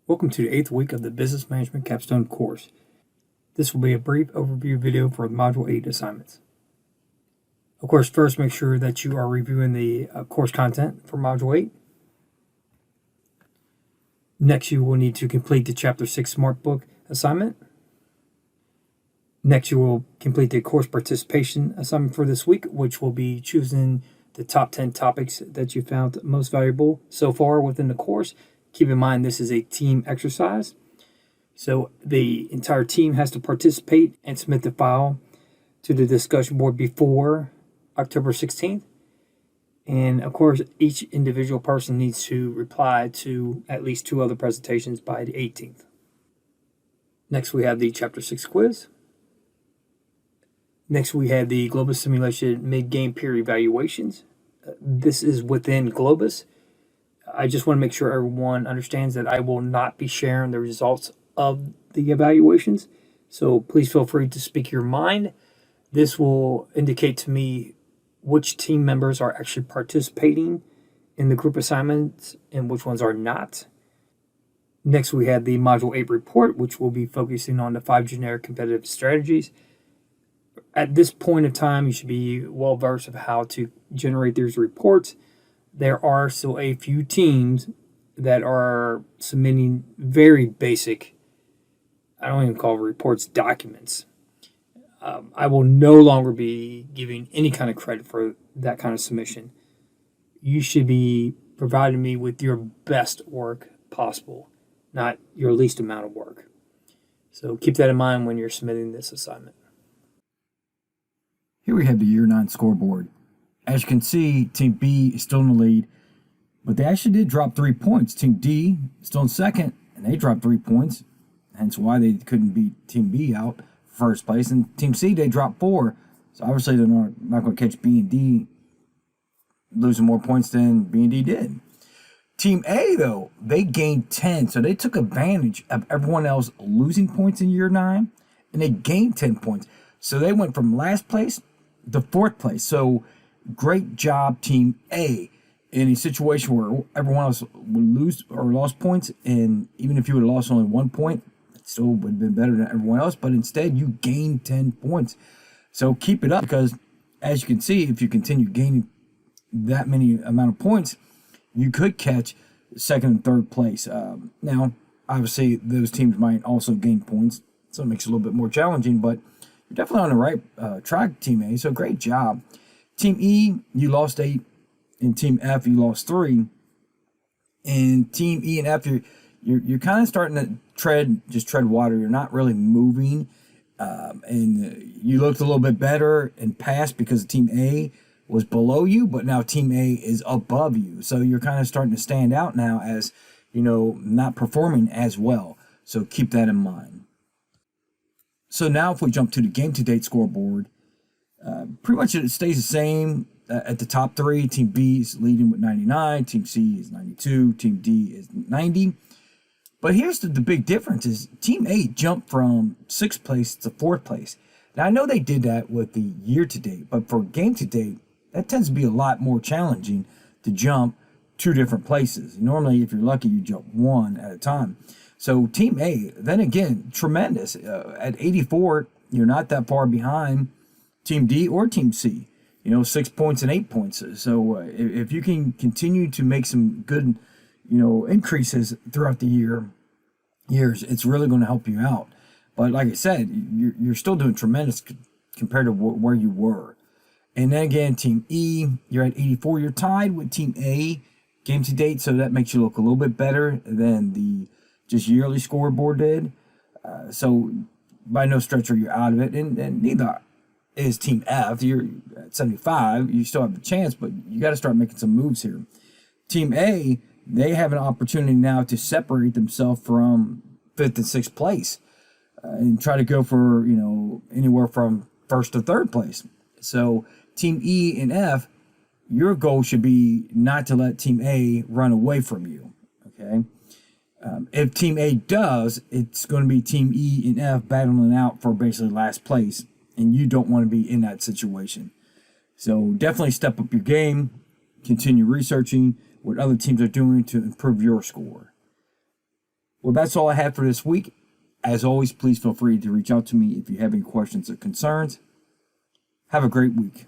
Welcome to the 8th week of the Business Management Capstone course. This will be a brief overview video for Module 8 assignments. Of course, first make sure that you are reviewing the course content for Module 8. Next, you will need to complete the Chapter 6 Smart Book assignment. Next, you will complete the course participation assignment for this week, which will be choosing the top 10 topics that you found most valuable so far within the course. Keep in mind, this is a team exercise. So the entire team has to participate and submit the file to the discussion board before October 16th. And of course, each individual person needs to reply to at least 2 other presentations by the 18th. Next, we have the Chapter 6 quiz. Next, we have the Globus Simulation Mid-Game Peer Evaluations. This is within Globus. I just want to make sure everyone understands that I will not be sharing the results of the evaluations. So please feel free to speak your mind. This will indicate to me which team members are actually participating in the group assignments and which ones are not. Next, we have the Module 8 report, which will be focusing on the 5 generic competitive strategies. At this point in time, you should be well versed of how to generate these reports. There are still a few teams that are submitting very basic, I don't even call it reports, documents. I will no longer be giving any kind of credit for that kind of submission. You should be providing me with your best work possible, not your least amount of work. So keep that in mind when you're submitting this assignment. Here we have the Year 9 scoreboard. As you can see, Team B is still in the lead, but they actually did drop 3 points. Team D still in second, and they dropped 3 points, hence why they couldn't beat Team B out first place. And Team C, they dropped 4, so obviously they're not going to catch B and D losing more points than B and D did. Team A, though, they gained 10, so they took advantage of everyone else losing points in Year 9, and they gained 10 points. So they went from last place to 4th place. So great job, Team A, in a situation where everyone else would lose or lost points, and even if you would have lost only 1 point, it still would have been better than everyone else, but instead you gained 10 points. So keep it up, because as you can see, if you continue gaining that many amount of points, you could catch 2nd and 3rd place. Now, obviously, those teams might also gain points, so it makes it a little bit more challenging, but you're definitely on the right track, Team A, so great job. Team E, you lost 8. In Team F, you lost 3. In Team E and F, you're kind of starting to tread water. You're not really moving. And you looked a little bit better and passed because Team A was below you, but now Team A is above you. So you're kind of starting to stand out now as, not performing as well. So keep that in mind. So now if we jump to the game-to-date scoreboard, pretty much it stays the same at the top 3. Team B is leading with 99. Team C is 92. Team D is 90. But here's the big difference is Team A jumped from 6th place to 4th place. Now, I know they did that with the year-to-date, but for game-to-date, that tends to be a lot more challenging to jump 2 different places. Normally, if you're lucky, you jump 1 at a time. So Team A, then again, tremendous. At 84, you're not that far behind Team D or Team C. 6 points and 8 points. So if you can continue to make some good, increases throughout the years, it's really going to help you out. But like I said, you're still doing tremendous compared to where you were. And then again, Team E, you're at 84. You're tied with Team A game to date, so that makes you look a little bit better than the just yearly scoreboard did. So by no stretch are you out of it, and neither is Team F. You're at 75. You still have a chance, but you got to start making some moves here. Team A, they have an opportunity now to separate themselves from 5th and 6th place and try to go for, anywhere from 1st to 3rd place. So Team E and F, your goal should be not to let Team A run away from you, okay? If Team A does, it's going to be Team E and F battling out for basically last place, and you don't want to be in that situation. So definitely step up your game, continue researching what other teams are doing to improve your score. Well, Well, that's all I have for this week. As always, please feel free to reach out to me if you have any questions or concerns. Have a great week.